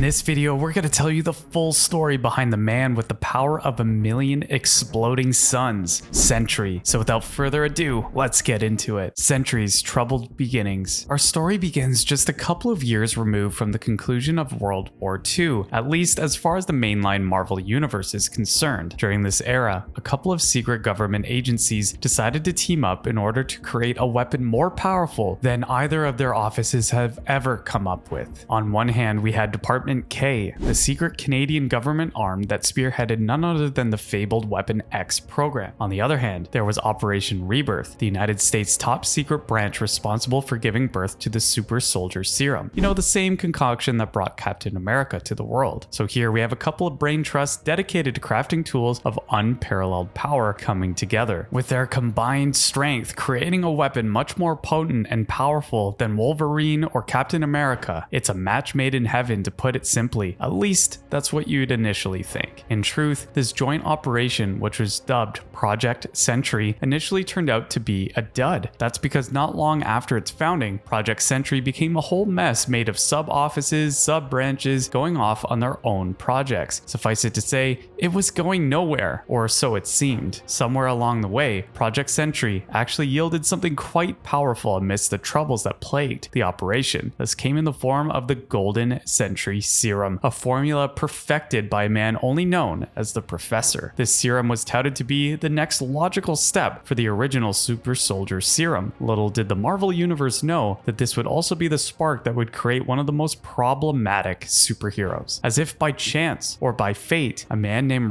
this video, we're going to tell you the full story behind the man with the power of 1,000,000 exploding suns, Sentry. So without further ado, let's get into it. Sentry's troubled beginnings. Our story begins just a couple of years removed from the conclusion of World War II, at least as far as the mainline Marvel universe is concerned. During this era, a couple of secret government agencies decided to team up in order to create a weapon more powerful than either of their offices have ever come up with. On one hand, we had Department K, the secret Canadian government arm that spearheaded none other than the fabled Weapon X program. On the other hand, there was Operation Rebirth, the United States' top secret branch responsible for giving birth to the Super Soldier Serum. You know, the same concoction that brought Captain America to the world. So here we have a couple of brain trusts dedicated to crafting tools of unparalleled power coming together, with their combined strength creating a weapon much more potent and powerful than Wolverine or Captain America. It's a match made in heaven, to put it simply. At least that's what you'd initially think. In truth, this joint operation, which was dubbed Project Sentry, initially turned out to be a dud. That's because not long after its founding, Project Sentry became a whole mess made of sub-offices, sub-branches going off on their own projects. Suffice it to say, it was going nowhere, or so it seemed. Somewhere along the way, Project Sentry actually yielded something quite powerful amidst the troubles that plagued the operation. This came in the form of the Golden Sentry Serum, a formula perfected by a man only known as the Professor. This serum was touted to be the next logical step for the original Super Soldier Serum. Little did the Marvel Universe know that this would also be the spark that would create one of the most problematic superheroes. As if by chance or by fate, a man named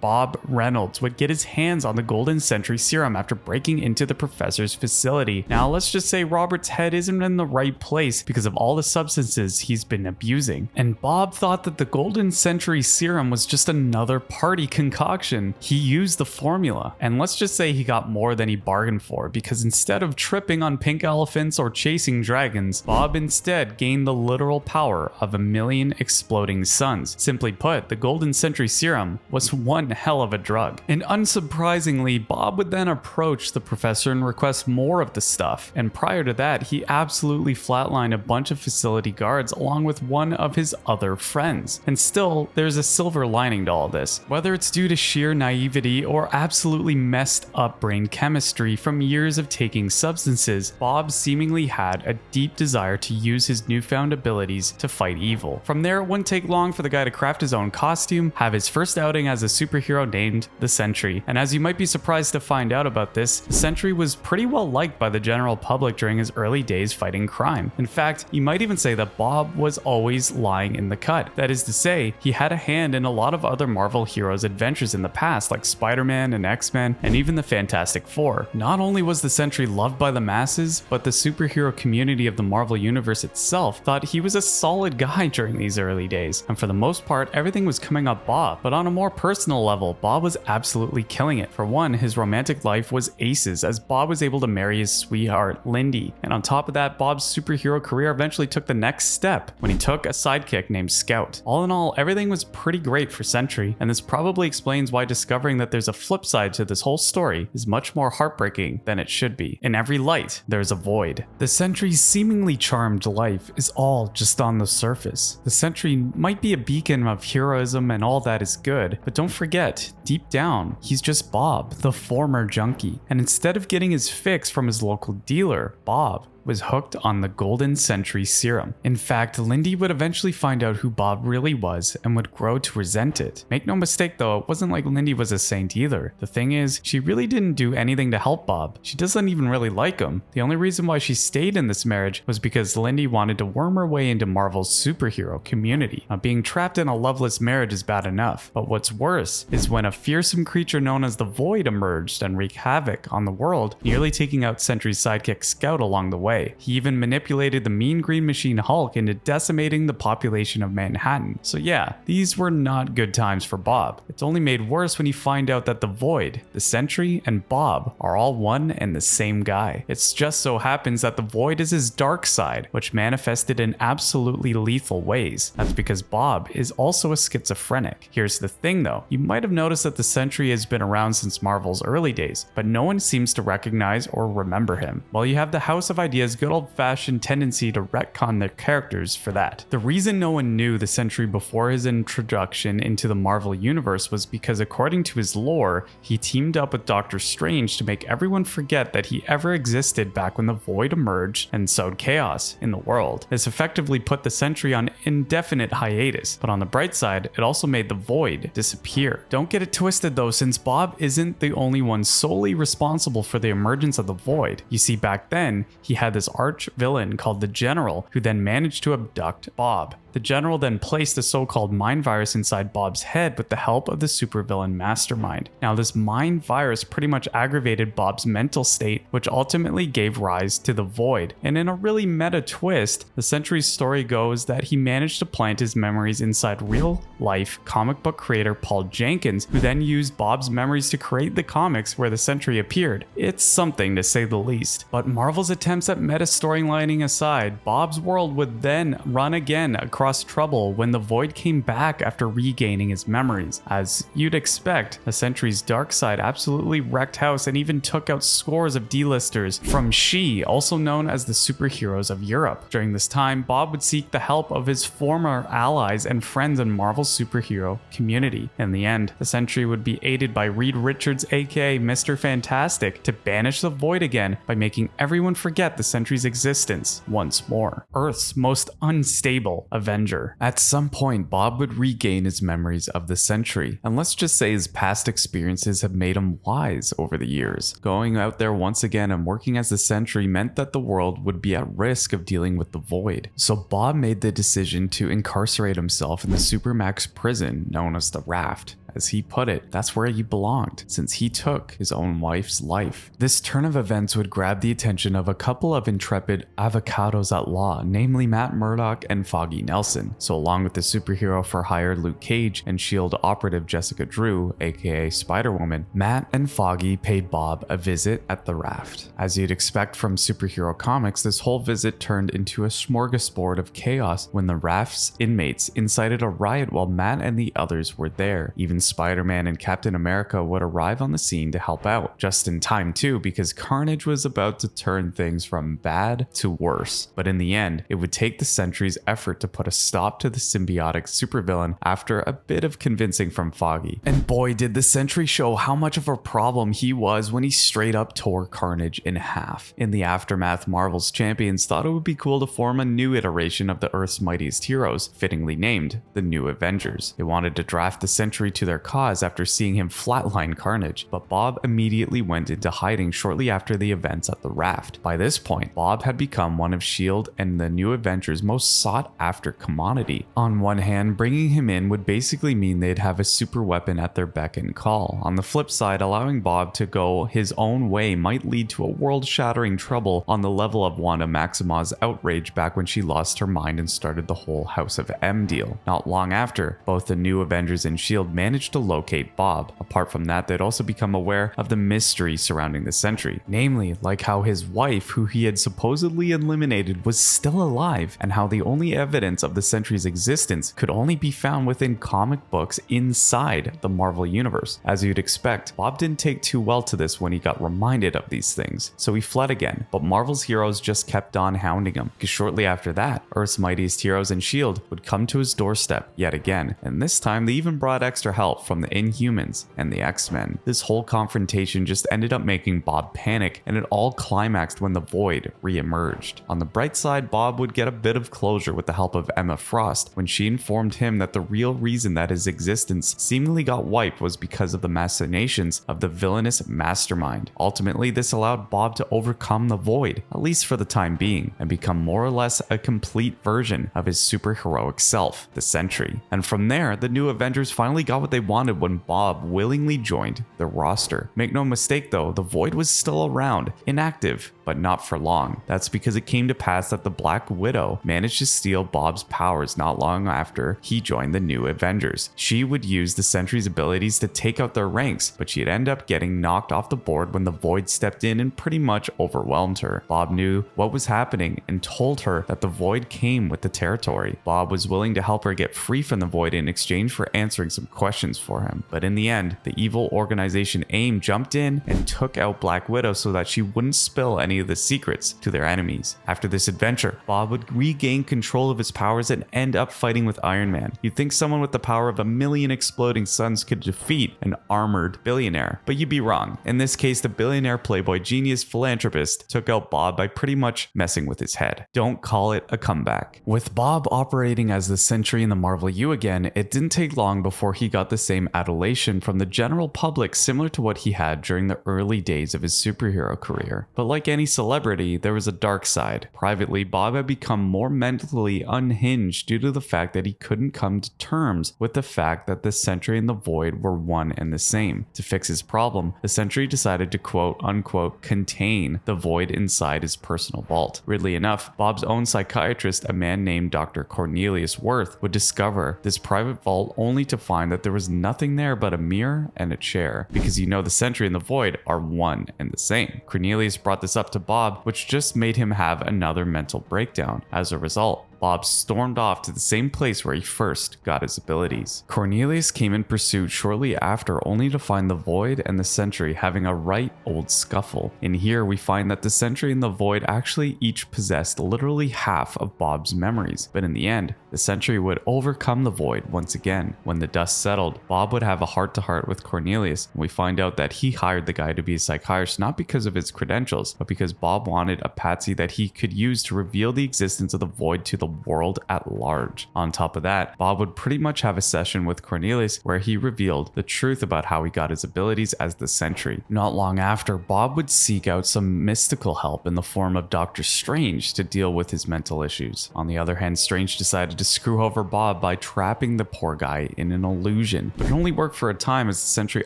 Bob Reynolds would get his hands on the Golden Sentry Serum after breaking into the Professor's facility. Now let's just say Robert's head isn't in the right place because of all the substances he's been abusing. And Bob thought that the Golden Sentry Serum was just another party concoction. He used the formula, and let's just say he got more than he bargained for, because instead of tripping on pink elephants or chasing dragons, Bob instead gained the literal power of 1,000,000 exploding suns. Simply put, the Golden Sentry Serum was one hell of a drug. And unsurprisingly, Bob would then approach the Professor and request more of the stuff. And prior to that, he absolutely flatlined a bunch of facility guards along with one of his other friends. And still, there's a silver lining to all this. Whether it's due to sheer naivety or absolutely messed up brain chemistry from years of taking substances, Bob seemingly had a deep desire to use his newfound abilities to fight evil. From there, it wouldn't take long for the guy to craft his own costume, have his first outing as a superhero named the Sentry. And as you might be surprised to find out about this, the Sentry was pretty well liked by the general public during his early days fighting crime. In fact, you might even say that Bob was always lying in the cut. That is to say, he had a hand in a lot of other Marvel heroes' adventures in the past, like Spider-Man and X-Men, and even the Fantastic Four. Not only was the Sentry loved by the masses, but the superhero community of the Marvel Universe itself thought he was a solid guy during these early days. And for the most part, everything was coming up Bob. But on a more personal level, Bob was absolutely killing it. For one, his romantic life was aces, as Bob was able to marry his sweetheart, Lindy. And on top of that, Bob's superhero career eventually took the next step when he took a sidekick named Scout. All in all, everything was pretty great for Sentry, and this probably explains why discovering that there's a flip side to this whole story is much more heartbreaking than it should be. In every light, there's a void. The Sentry's seemingly charmed life is all just on the surface. The Sentry might be a beacon of heroism and all that is good, but don't forget, deep down, he's just Bob, the former junkie. And instead of getting his fix from his local dealer, Bob was hooked on the Golden Sentry Serum. In fact, Lindy would eventually find out who Bob really was and would grow to resent it. Make no mistake though, it wasn't like Lindy was a saint either. The thing is, she really didn't do anything to help Bob. She doesn't even really like him. The only reason why she stayed in this marriage was because Lindy wanted to worm her way into Marvel's superhero community. Now, being trapped in a loveless marriage is bad enough, but what's worse is when a fearsome creature known as the Void emerged and wreaked havoc on the world, nearly taking out Sentry's sidekick Scout along the way. He even manipulated the mean green machine Hulk into decimating the population of Manhattan. So yeah, these were not good times for Bob. It's only made worse when you find out that the Void, the Sentry, and Bob are all one and the same guy. It just so happens that the Void is his dark side, which manifested in absolutely lethal ways. That's because Bob is also a schizophrenic. Here's the thing though, you might have noticed that the Sentry has been around since Marvel's early days, but no one seems to recognize or remember him. While you have the House of Ideas media's good old-fashioned tendency to retcon their characters for that. The reason no one knew the Sentry before his introduction into the Marvel Universe was because, according to his lore, he teamed up with Doctor Strange to make everyone forget that he ever existed back when the Void emerged and sowed chaos in the world. This effectively put the Sentry on indefinite hiatus, but on the bright side, it also made the Void disappear. Don't get it twisted though, since Bob isn't the only one solely responsible for the emergence of the Void. You see, back then, he had this arch villain called the General, who then managed to abduct Bob. The General then placed a so-called mind virus inside Bob's head with the help of the supervillain Mastermind. Now, this mind virus pretty much aggravated Bob's mental state, which ultimately gave rise to the Void. And in a really meta twist, the Sentry's story goes that he managed to plant his memories inside real-life comic book creator Paul Jenkins, who then used Bob's memories to create the comics where the Sentry appeared. It's something to say the least. But Marvel's attempts at meta storylining aside, Bob's world would then run again across trouble when the Void came back after regaining his memories. As you'd expect, the Sentry's dark side absolutely wrecked house and even took out scores of D-listers from She, also known as the superheroes of Europe. During this time, Bob would seek the help of his former allies and friends in Marvel's superhero community. In the end, the Sentry would be aided by Reed Richards, aka Mr. Fantastic, to banish the Void again by making everyone forget the Sentry's existence once more. Earth's most unstable Avenger. At some point, Bob would regain his memories of the Sentry, and let's just say his past experiences have made him wise over the years. Going out there once again and working as the Sentry meant that the world would be at risk of dealing with the Void. So Bob made the decision to incarcerate himself in the Supermax prison known as the Raft. As he put it, that's where he belonged, since he took his own wife's life. This turn of events would grab the attention of a couple of intrepid avocados at law, namely Matt Murdock and Foggy Nelson. So along with the superhero for hire Luke Cage and S.H.I.E.L.D. operative Jessica Drew, aka Spider-Woman, Matt and Foggy paid Bob a visit at the Raft. As you'd expect from superhero comics, this whole visit turned into a smorgasbord of chaos when the Raft's inmates incited a riot while Matt and the others were there. Even Spider-Man and Captain America would arrive on the scene to help out, just in time too, because Carnage was about to turn things from bad to worse. But in the end, it would take the Sentry's effort to put a stop to the symbiotic supervillain after a bit of convincing from Foggy. And boy, did the Sentry show how much of a problem he was when he straight up tore Carnage in half. In the aftermath, Marvel's champions thought it would be cool to form a new iteration of the Earth's mightiest heroes, fittingly named the New Avengers. They wanted to draft the Sentry to their cause after seeing him flatline Carnage, but Bob immediately went into hiding shortly after the events at the Raft. By this point, Bob had become one of S.H.I.E.L.D. and the New Avengers' most sought after commodity. On one hand, bringing him in would basically mean they'd have a super weapon at their beck and call. On the flip side, allowing Bob to go his own way might lead to a world-shattering trouble on the level of Wanda Maximoff's outrage back when she lost her mind and started the whole House of M deal. Not long after, both the New Avengers and S.H.I.E.L.D. managed to locate Bob. Apart from that, they'd also become aware of the mystery surrounding the Sentry, namely like how his wife, who he had supposedly eliminated, was still alive, and how the only evidence of the Sentry's existence could only be found within comic books inside the Marvel Universe. As you'd expect, Bob didn't take too well to this when he got reminded of these things, so he fled again, but Marvel's heroes just kept on hounding him, because shortly after that, Earth's mightiest heroes and S.H.I.E.L.D. would come to his doorstep yet again, and this time they even brought extra help from the Inhumans and the X-Men. This whole confrontation just ended up making Bob panic, and it all climaxed when the Void re-emerged. On the bright side, Bob would get a bit of closure with the help of Emma Frost when she informed him that the real reason that his existence seemingly got wiped was because of the machinations of the villainous Mastermind. Ultimately, this allowed Bob to overcome the Void, at least for the time being, and become more or less a complete version of his superheroic self, the Sentry. And from there, the New Avengers finally got what they wanted when Bob willingly joined the roster. Make no mistake though, the Void was still around, inactive, but not for long. That's because it came to pass that the Black Widow managed to steal Bob's powers not long after he joined the New Avengers. She would use the Sentry's abilities to take out their ranks, but she'd end up getting knocked off the board when the Void stepped in and pretty much overwhelmed her. Bob knew what was happening and told her that the Void came with the territory. Bob was willing to help her get free from the Void in exchange for answering some questions for him. But in the end, the evil organization AIM jumped in and took out Black Widow so that she wouldn't spill any any of the secrets to their enemies. After this adventure, Bob would regain control of his powers and end up fighting with Iron Man. You'd think someone with the power of 1,000,000 exploding suns could defeat an armored billionaire, but you'd be wrong. In this case, the billionaire playboy genius philanthropist took out Bob by pretty much messing with his head. Don't call it a comeback. With Bob operating as the Sentry in the Marvel U again, it didn't take long before he got the same adulation from the general public similar to what he had during the early days of his superhero career. But like any celebrity, there was a dark side. Privately, Bob had become more mentally unhinged due to the fact that he couldn't come to terms with the fact that the Sentry and the Void were one and the same. To fix his problem, the Sentry decided to quote unquote contain the Void inside his personal vault. Weirdly enough, Bob's own psychiatrist, a man named Dr. Cornelius Worth, would discover this private vault only to find that there was nothing there but a mirror and a chair, because you know the Sentry and the Void are one and the same. Cornelius brought this up to Bob, which just made him have another mental breakdown. As a result, Bob stormed off to the same place where he first got his abilities. Cornelius came in pursuit shortly after, only to find the Void and the Sentry having a right old scuffle. In here, we find that the Sentry and the Void actually each possessed literally half of Bob's memories, but in the end, the Sentry would overcome the Void once again. When the dust settled, Bob would have a heart-to-heart with Cornelius, and we find out that he hired the guy to be a psychiatrist not because of his credentials, but because Bob wanted a patsy that he could use to reveal the existence of the Void to the world at large. On top of that, Bob would pretty much have a session with Cornelius where he revealed the truth about how he got his abilities as the Sentry. Not long after, Bob would seek out some mystical help in the form of Doctor Strange to deal with his mental issues. On the other hand, Strange decided to screw over Bob by trapping the poor guy in an illusion, but it only worked for a time as the Sentry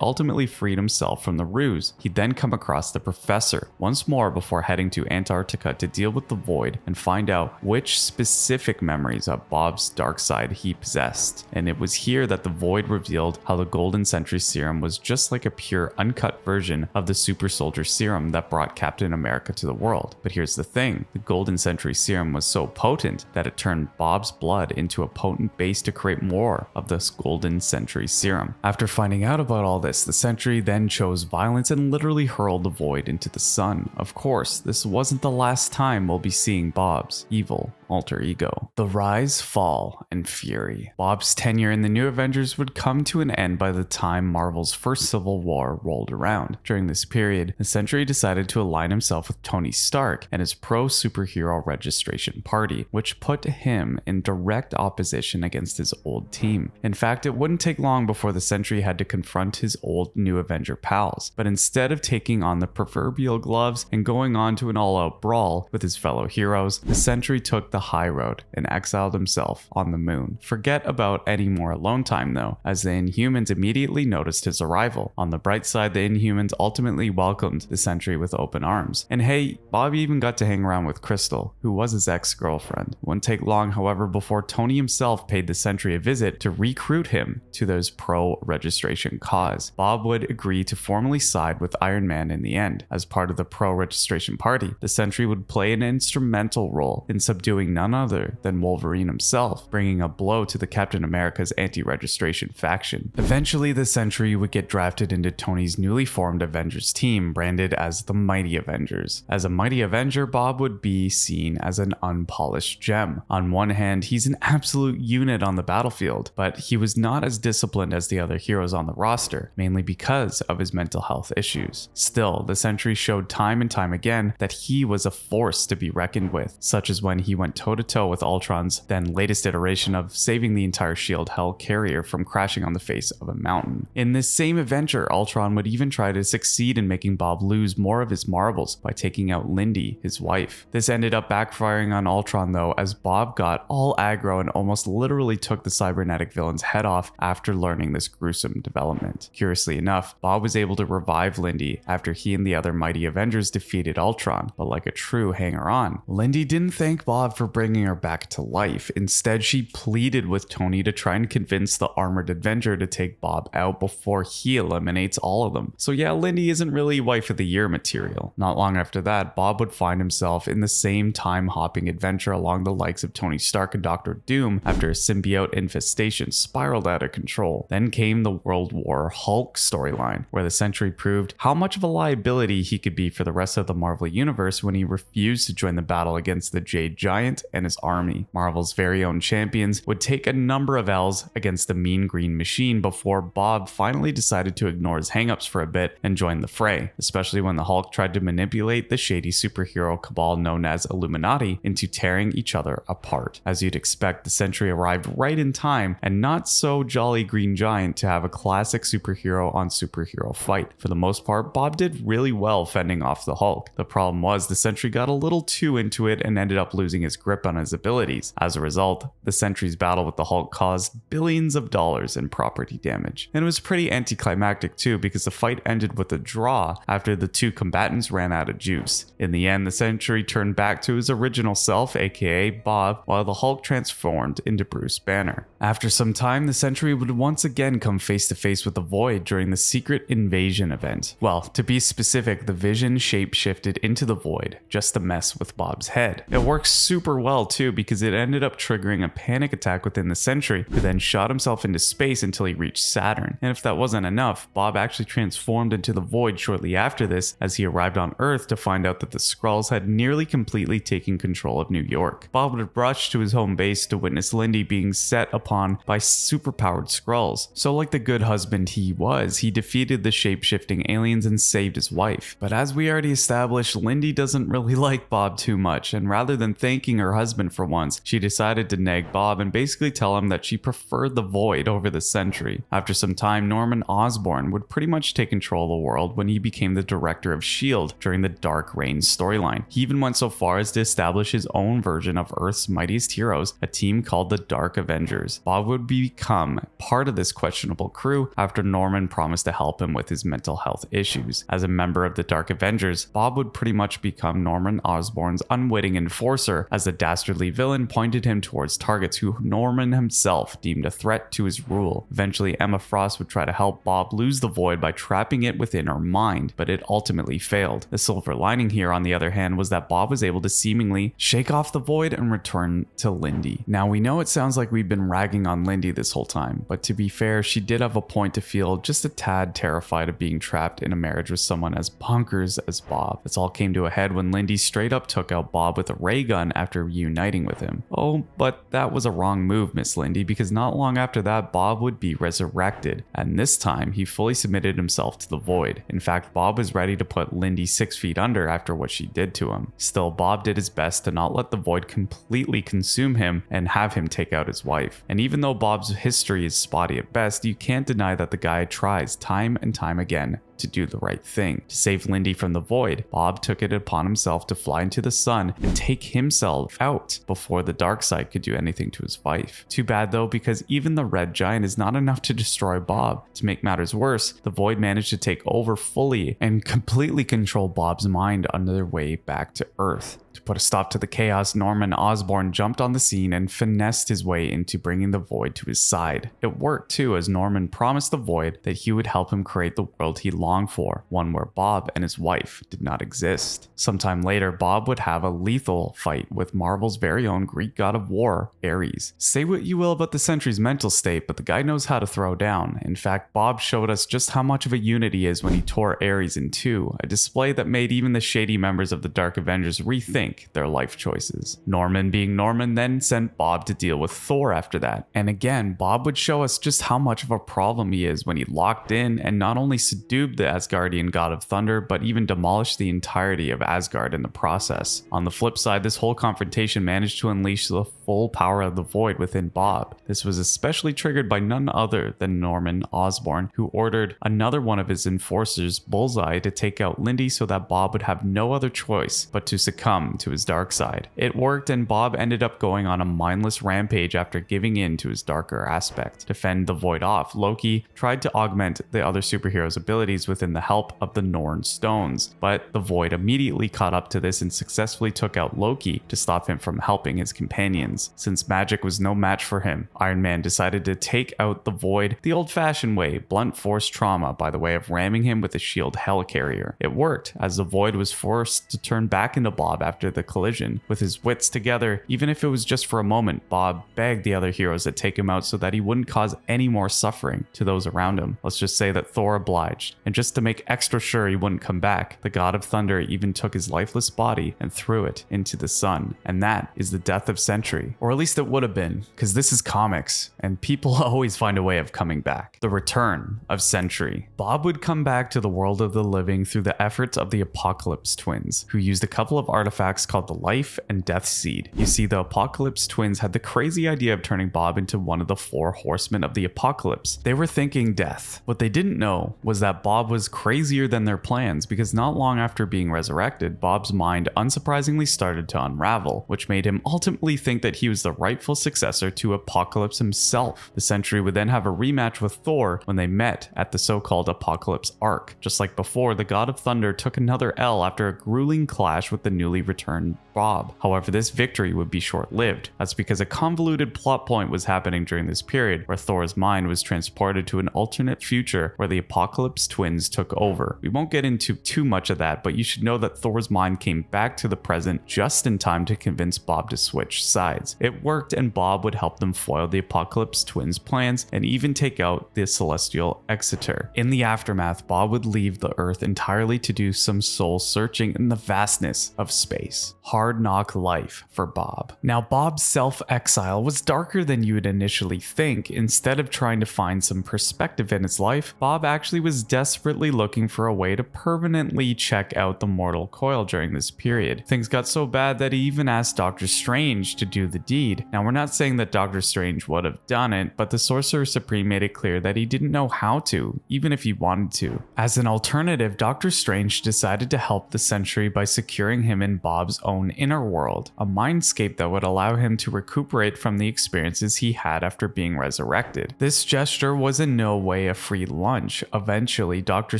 ultimately freed himself from the ruse. He'd then come across the Professor once more before heading to Antarctica to deal with the Void and find out which specific memories of Bob's dark side he possessed. And it was here that the Void revealed how the Golden Sentry Serum was just like a pure uncut version of the Super Soldier Serum that brought Captain America to the world. But here's the thing, the Golden Sentry Serum was so potent that it turned Bob's blood into a potent base to create more of this Golden Sentry Serum. After finding out about all this, the Sentry then chose violence and literally hurled the Void into the sun. Of course, this wasn't the last time we'll be seeing Bob's evil alter ego. The rise, fall, and fury. Bob's tenure in the New Avengers would come to an end by the time Marvel's first Civil War rolled around. During this period, the Sentry decided to align himself with Tony Stark and his pro-superhero registration party, which put him in direct opposition against his old team. In fact, it wouldn't take long before the Sentry had to confront his old New Avenger pals, but instead of taking on the proverbial gloves and going on to an all-out brawl with his fellow heroes, the Sentry took the high road and exiled himself on the moon. Forget about any more alone time though, as the Inhumans immediately noticed his arrival. On the bright side, the Inhumans ultimately welcomed the Sentry with open arms. And hey, Bob even got to hang around with Crystal, who was his ex-girlfriend. It wouldn't take long, however, before Tony himself paid the Sentry a visit to recruit him to those pro-registration cause. Bob would agree to formally side with Iron Man in the end. As part of the pro-registration party, the Sentry would play an instrumental role in subduing none other than Wolverine himself, bringing a blow to the Captain America's anti-registration faction. Eventually, the Sentry would get drafted into Tony's newly formed Avengers team, branded as the Mighty Avengers. As a Mighty Avenger, Bob would be seen as an unpolished gem. On one hand, he's an absolute unit on the battlefield, but he was not as disciplined as the other heroes on the roster, mainly because of his mental health issues. Still, the Sentry showed time and time again that he was a force to be reckoned with, such as when he went toe-to-toe with Ultron's then latest iteration of saving the entire S.H.I.E.L.D. Hell carrier from crashing on the face of a mountain. In this same adventure, Ultron would even try to succeed in making Bob lose more of his marbles by taking out Lindy, his wife. This ended up backfiring on Ultron though, as Bob got all aggro and almost literally took the cybernetic villain's head off after learning this gruesome development. Curiously enough, Bob was able to revive Lindy after he and the other Mighty Avengers defeated Ultron, but like a true hanger-on, Lindy didn't thank Bob for bringing her back to life. Instead, she pleaded with Tony to try and convince the armored Avenger to take Bob out before he eliminates all of them. So yeah, Lindy isn't really wife of the year material. Not long after that, Bob would find himself in the same time-hopping adventure along the likes of Tony Stark and Doctor Doom after a symbiote infestation spiraled out of control. Then came the World War Hulk storyline, where the Sentry proved how much of a liability he could be for the rest of the Marvel Universe when he refused to join the battle against the Jade Giant and his army. Marvel's very own champions would take a number of L's against the Mean Green Machine before Bob finally decided to ignore his hangups for a bit and join the fray, especially when the Hulk tried to manipulate the shady superhero cabal known as Illuminati into tearing each other apart. As you'd expect, the Sentry arrived right in time and not so jolly Green Giant to have a classic superhero on superhero fight. For the most part, Bob did really well fending off the Hulk. The problem was the Sentry got a little too into it and ended up losing his grip on his abilities. As a result, the Sentry's battle with the Hulk caused billions of dollars in property damage. And it was pretty anticlimactic too, because the fight ended with a draw after the two combatants ran out of juice. In the end, the Sentry turned back to his original self, aka Bob, while the Hulk transformed into Bruce Banner. After some time, the Sentry would once again come face to face with the Void during the Secret Invasion event. Well, to be specific, the Vision shape-shifted into the Void, just to mess with Bob's head. It works super well too, because it ended up triggering a panic attack within the Sentry, who then shot himself into space until he reached Saturn. And if that wasn't enough, Bob actually transformed into the Void shortly after this, as he arrived on Earth to find out that the Skrulls had nearly completely taken control of New York. Bob would rush to his home base to witness Lindy being set upon by superpowered Skrulls. So like the good husband he was, he defeated the shape-shifting aliens and saved his wife. But as we already established, Lindy doesn't really like Bob too much, and rather than thanking her husband for once, she decided to nag Bob and basically tell him that she preferred the Void over the Sentry. After some time, Norman Osborn would pretty much take control of the world when he became the director of S.H.I.E.L.D. during the Dark Reign storyline. He even went so far as to establish his own version of Earth's mightiest heroes, a team called the Dark Avengers. Bob would become part of this questionable crew after Norman promised to help him with his mental health issues. As a member of the Dark Avengers, Bob would pretty much become Norman Osborn's unwitting enforcer, as the dastardly villain pointed him towards targets who Norman himself deemed a threat to his rule. Eventually, Emma Frost would try to help Bob lose the Void by trapping it within her mind, but it ultimately failed. The silver lining here, on the other hand, was that Bob was able to seemingly shake off the Void and return to Lindy. Now, we know it sounds like we've been ragging on Lindy this whole time, but to be fair, she did have a point to feel just a tad terrified of being trapped in a marriage with someone as bonkers as Bob. This all came to a head when Lindy straight up took out Bob with a ray gun after reuniting with him. Oh, but that was a wrong move, Miss Lindy, because not long after that, Bob would be resurrected, and this time he fully submitted himself to the Void. In fact, Bob was ready to put Lindy 6 feet under after what she did to him. Still, Bob did his best to not let the Void completely consume him and have him take out his wife. And even though Bob's history is spotty at best, you can't deny that the guy tries time and time again to do the right thing. To save Lindy from the Void, Bob took it upon himself to fly into the sun and take himself out before the dark side could do anything to his wife. Too bad though, because even the Red Giant is not enough to destroy Bob. To make matters worse, the Void managed to take over fully and completely control Bob's mind on their way back to Earth. To put a stop to the chaos, Norman Osborn jumped on the scene and finessed his way into bringing the Void to his side. It worked too, as Norman promised the Void that he would help him create the world he longed for, one where Bob and his wife did not exist. Sometime later, Bob would have a lethal fight with Marvel's very own Greek god of war, Ares. Say what you will about the Sentry's mental state, but the guy knows how to throw down. In fact, Bob showed us just how much of a unit he is when he tore Ares in two, a display that made even the shady members of the Dark Avengers rethink their life choices. Norman, being Norman, then sent Bob to deal with Thor after that. And again, Bob would show us just how much of a problem he is when he locked in and not only subdued the Asgardian god of thunder, but even demolished the entirety of Asgard in the process. On the flip side, this whole confrontation managed to unleash the full power of the Void within Bob. This was especially triggered by none other than Norman Osborn, who ordered another one of his enforcers, Bullseye, to take out Lindy so that Bob would have no other choice but to succumb on to his dark side. It worked, and Bob ended up going on a mindless rampage after giving in to his darker aspect. To fend the void off, Loki tried to augment the other superheroes' abilities within the help of the Norn stones, but the void immediately caught up to this and successfully took out Loki to stop him from helping his companions. Since magic was no match for him, Iron Man decided to take out the void the old-fashioned way, blunt force trauma, by the way of ramming him with a shield helicarrier. It worked, as the void was forced to turn back into Bob after the collision. With his wits together, even if it was just for a moment, Bob begged the other heroes to take him out so that he wouldn't cause any more suffering to those around him. Let's just say that Thor obliged, and just to make extra sure he wouldn't come back, the God of Thunder even took his lifeless body and threw it into the sun. And that is the death of Sentry. Or at least it would have been, because this is comics, and people always find a way of coming back. The return of Sentry. Bob would come back to the world of the living through the efforts of the Apocalypse twins, who used a couple of artifacts called the Life and Death Seed. You see, the Apocalypse twins had the crazy idea of turning Bob into one of the 4 horsemen of the apocalypse. They were thinking death. What they didn't know was that Bob was crazier than their plans, because not long after being resurrected, Bob's mind unsurprisingly started to unravel, which made him ultimately think that he was the rightful successor to Apocalypse himself. The Sentry would then have a rematch with Thor when they met at the so-called Apocalypse Arc. Just like before, the God of Thunder took another L after a grueling clash with the newly returned Bob. However, this victory would be short-lived. That's because a convoluted plot point was happening during this period, where Thor's mind was transported to an alternate future where the Apocalypse twins took over. We won't get into too much of that, but you should know that Thor's mind came back to the present just in time to convince Bob to switch sides. It worked, and Bob would help them foil the Apocalypse twins' plans and even take out the celestial Exeter. In the aftermath, Bob would leave the Earth entirely to do some soul searching in the vastness of space. Hard knock life for Bob. Now, Bob's self-exile was darker than you would initially think. Instead of trying to find some perspective in his life, Bob actually was desperately looking for a way to permanently check out the mortal coil during this period. Things got so bad that he even asked Doctor Strange to do the deed. Now, we're not saying that Doctor Strange would have done it, but the Sorcerer Supreme made it clear that he didn't know how to, even if he wanted to. As an alternative, Doctor Strange decided to help the Sentry by securing him in Bob's own inner world, a mindscape that would allow him to recuperate from the experiences he had after being resurrected. This gesture was in no way a free lunch. Eventually, Doctor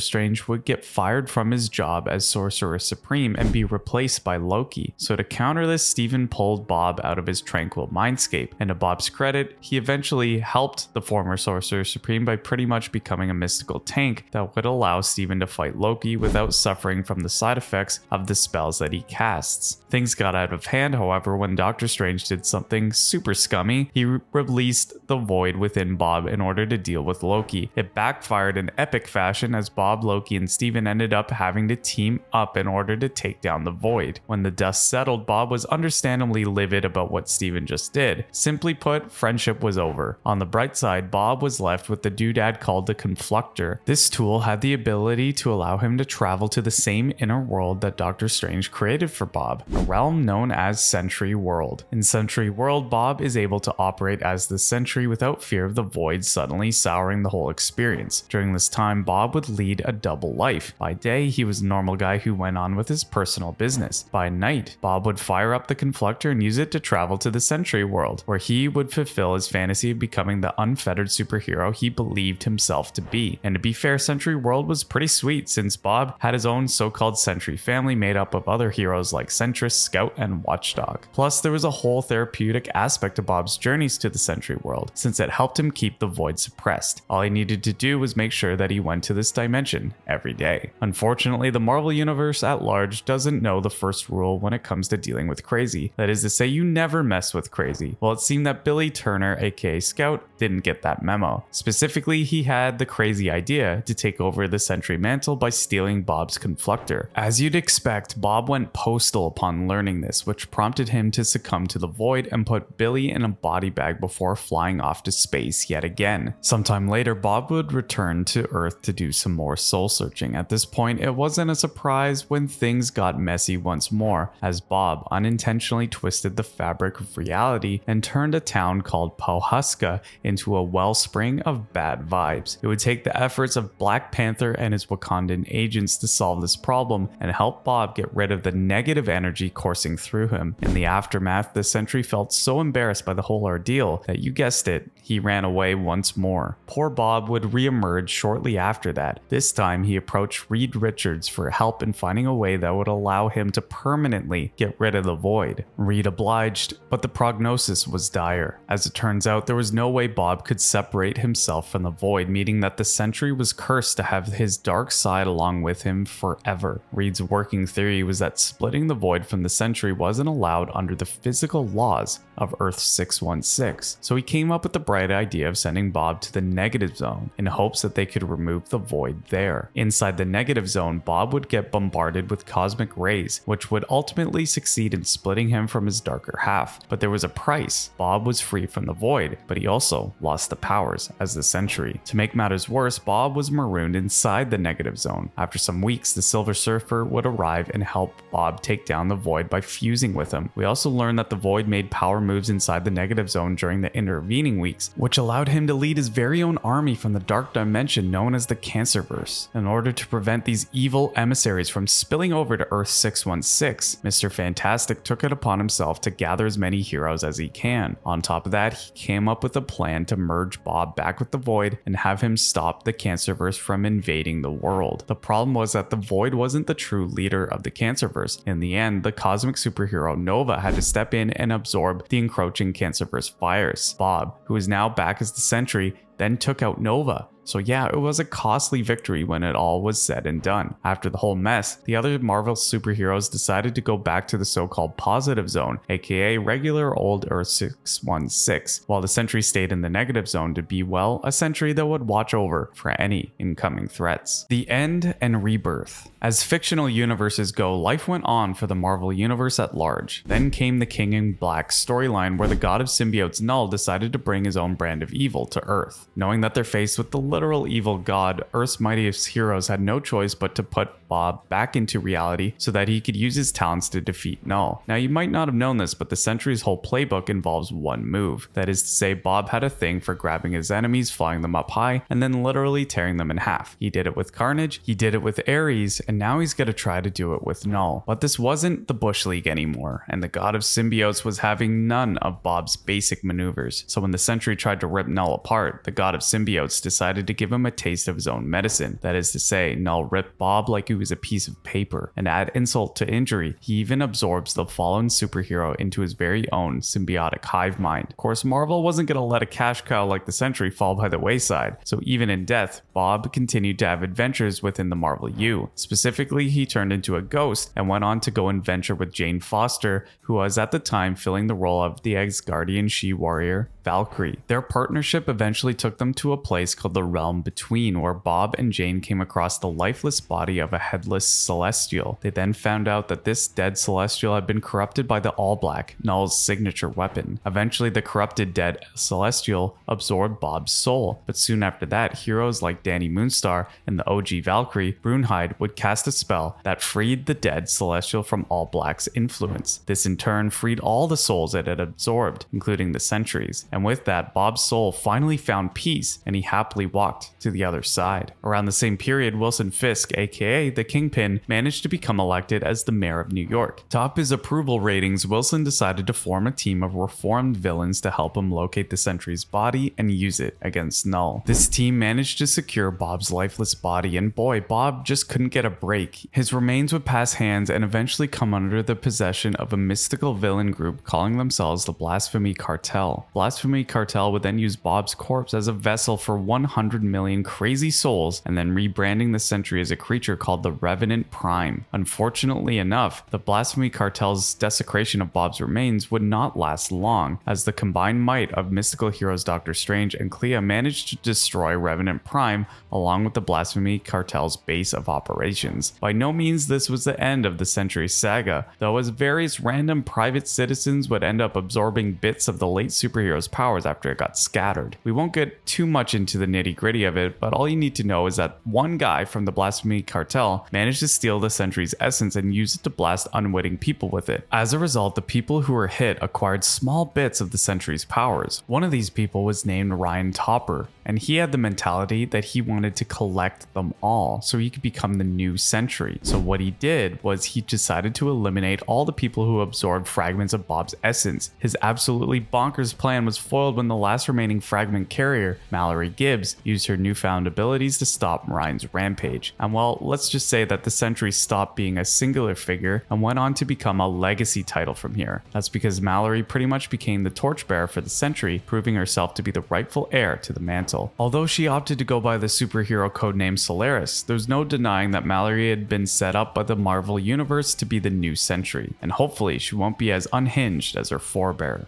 Strange would get fired from his job as Sorcerer Supreme and be replaced by Loki. So to counter this, Stephen pulled Bob out of his tranquil mindscape, and to Bob's credit, he eventually helped the former Sorcerer Supreme by pretty much becoming a mystical tank that would allow Stephen to fight Loki without suffering from the side effects of the spells that he casts. Things got out of hand, however, when Doctor Strange did something super scummy. He released the void within Bob in order to deal with Loki. It backfired in epic fashion, as Bob, Loki, and Stephen ended up having to team up in order to take down the void. When the dust settled, Bob was understandably livid about what Stephen just did. Simply put, friendship was over. On the bright side, Bob was left with the doodad called the Confluctor. This tool had the ability to allow him to travel to the same inner world that Doctor Strange created for Bob, a realm known as Sentry World. In Sentry World, Bob is able to operate as the Sentry without fear of the void suddenly souring the whole experience. During this time, Bob would lead a double life. By day, he was a normal guy who went on with his personal business. By night, Bob would fire up the Confluctor and use it to travel to the Sentry World, where he would fulfill his fantasy of becoming the unfettered superhero he believed himself to be. And to be fair, Sentry World was pretty sweet, since Bob had his own so-called Sentry family made up of other heroes like Sentry, Scout, and Watchdog. Plus, there was a whole therapeutic aspect to Bob's journeys to the Sentry World, since it helped him keep the void suppressed. All he needed to do was make sure that he went to this dimension every day. Unfortunately, the Marvel Universe at large doesn't know the first rule when it comes to dealing with crazy. That is to say, you never mess with crazy. Well, it seemed that Billy Turner, aka Scout, didn't get that memo. Specifically, he had the crazy idea to take over the Sentry mantle by stealing Bob's Confluctor. As you'd expect, Bob went postal upon learning this, which prompted him to succumb to the void and put Billy in a body bag before flying off to space yet again. Sometime later, Bob would return to Earth to do some more soul searching. At this point, it wasn't a surprise when things got messy once more, as Bob unintentionally twisted the fabric of reality and turned a town called Powhuska into a wellspring of bad vibes. It would take the efforts of Black Panther and his Wakandan agents to solve this problem and help Bob get rid of the negative energy coursing through him. In the aftermath, the Sentry felt so embarrassed by the whole ordeal that, you guessed it, he ran away once more. Poor Bob would re-emerge shortly after that. This time, he approached Reed Richards for help in finding a way that would allow him to permanently get rid of the Void. Reed obliged, but the prognosis was dire. As it turns out, there was no way Bob could separate himself from the Void, meaning that the Sentry was cursed to have his dark side along with him forever. Reed's working theory was that splitting the Void from the Sentry wasn't allowed under the physical laws of Earth 616, so he came up with the bright idea of sending Bob to the negative zone in hopes that they could remove the Void there. Inside the negative zone, Bob would get bombarded with cosmic rays, which would ultimately succeed in splitting him from his darker half. But there was a price. Bob was free from the Void, but he also lost the powers as the Sentry. To make matters worse, Bob was marooned inside the negative zone. After some weeks, the Silver Surfer would arrive and help Bob take down the Void by fusing with him. We also learned that the Void made power moves inside the negative zone during the intervening weeks, which allowed him to lead his very own army from the dark dimension known as the Cancerverse. In order to prevent these evil emissaries from spilling over to Earth 616, Mr. Fantastic took it upon himself to gather as many heroes as he can. On top of that, he came up with a plan to merge Bob back with the Void and have him stop the Cancerverse from invading the world. The problem was that the Void wasn't the true leader of the Cancerverse. In the end, the cosmic superhero Nova had to step in and absorb the encroaching Cancerverse fires. Bob, who is now back as the Sentry, then took out Nova. So yeah, it was a costly victory when it all was said and done. After the whole mess, the other Marvel superheroes decided to go back to the so-called positive zone, aka regular old Earth 616, while the Sentry stayed in the negative zone to be, well, a sentry that would watch over for any incoming threats. The end and rebirth. As fictional universes go, life went on for the Marvel universe at large. Then came the King in Black storyline, where the god of symbiotes Null decided to bring his own brand of evil to Earth. Knowing that they're faced with the literal evil god, Earth's mightiest heroes had no choice but to put Bob back into reality so that he could use his talents to defeat Null. Now, you might not have known this, but the Sentry's whole playbook involves one move. That is to say, Bob had a thing for grabbing his enemies, flying them up high, and then literally tearing them in half. He did it with Carnage, he did it with Ares, and now he's gonna try to do it with Null. But this wasn't the Bush League anymore, and the god of symbiotes was having none of Bob's basic maneuvers. So when the Sentry tried to rip Null apart, the god of symbiotes decided to give him a taste of his own medicine. That is to say, Null ripped Bob like he was a piece of paper, and add insult to injury, he even absorbs the fallen superhero into his very own symbiotic hive mind. Of course, Marvel wasn't gonna let a cash cow like the Sentry fall by the wayside, so even in death, Bob continued to have adventures within the Marvel U. Specifically, he turned into a ghost and went on to go and venture with Jane Foster, who was at the time filling the role of the ex-Guardian She-Warrior Valkyrie. Their partnership eventually took them to a place called the Realm Between, where Bob and Jane came across the lifeless body of a headless Celestial. They then found out that this dead Celestial had been corrupted by the All Black, Null's signature weapon. Eventually, the corrupted dead Celestial absorbed Bob's soul, but soon after that, heroes like Danny Moonstar and the OG Valkyrie, Brunhide, would cast a spell that freed the dead Celestial from All Black's influence. This in turn freed all the souls it had absorbed, including the Sentries. And with that, Bob's soul finally found peace, and he happily walked to the other side. Around the same period, Wilson Fisk, aka the Kingpin, managed to become elected as the mayor of New York. To top his approval ratings, Wilson decided to form a team of reformed villains to help him locate the Sentry's body and use it against Null. This team managed to secure Bob's lifeless body, and boy, Bob just couldn't get a break. His remains would pass hands and eventually come under the possession of a mystical villain group calling themselves the Blasphemy Cartel. Blasphemy Cartel would then use Bob's corpse as a vessel for 100 million crazy souls, and then rebranding the Sentry as a creature called the Revenant Prime. Unfortunately enough, the Blasphemy Cartel's desecration of Bob's remains would not last long, as the combined might of mystical heroes Doctor Strange and Clea managed to destroy Revenant Prime along with the Blasphemy Cartel's base of operations. By no means this was the end of the Sentry saga, though, as various random private citizens would end up absorbing bits of the late superhero's powers after it got scattered. We won't get too much into the nitty-gritty of it, but all you need to know is that one guy from the Blasphemy Cartel meanwhile, managed to steal the Sentry's essence and use it to blast unwitting people with it. As a result, the people who were hit acquired small bits of the Sentry's powers. One of these people was named Ryan Topper, and he had the mentality that he wanted to collect them all so he could become the new Sentry. So what he did was he decided to eliminate all the people who absorbed fragments of Bob's essence. His absolutely bonkers plan was foiled when the last remaining fragment carrier, Mallory Gibbs, used her newfound abilities to stop Ryan's rampage. And well, let's just say that the Sentry stopped being a singular figure and went on to become a legacy title from here. That's because Mallory pretty much became the torchbearer for the Sentry, proving herself to be the rightful heir to the mantle. Although she opted to go by the superhero codename Solaris, there's no denying that Mallory had been set up by the Marvel Universe to be the new Sentry, and hopefully she won't be as unhinged as her forebear.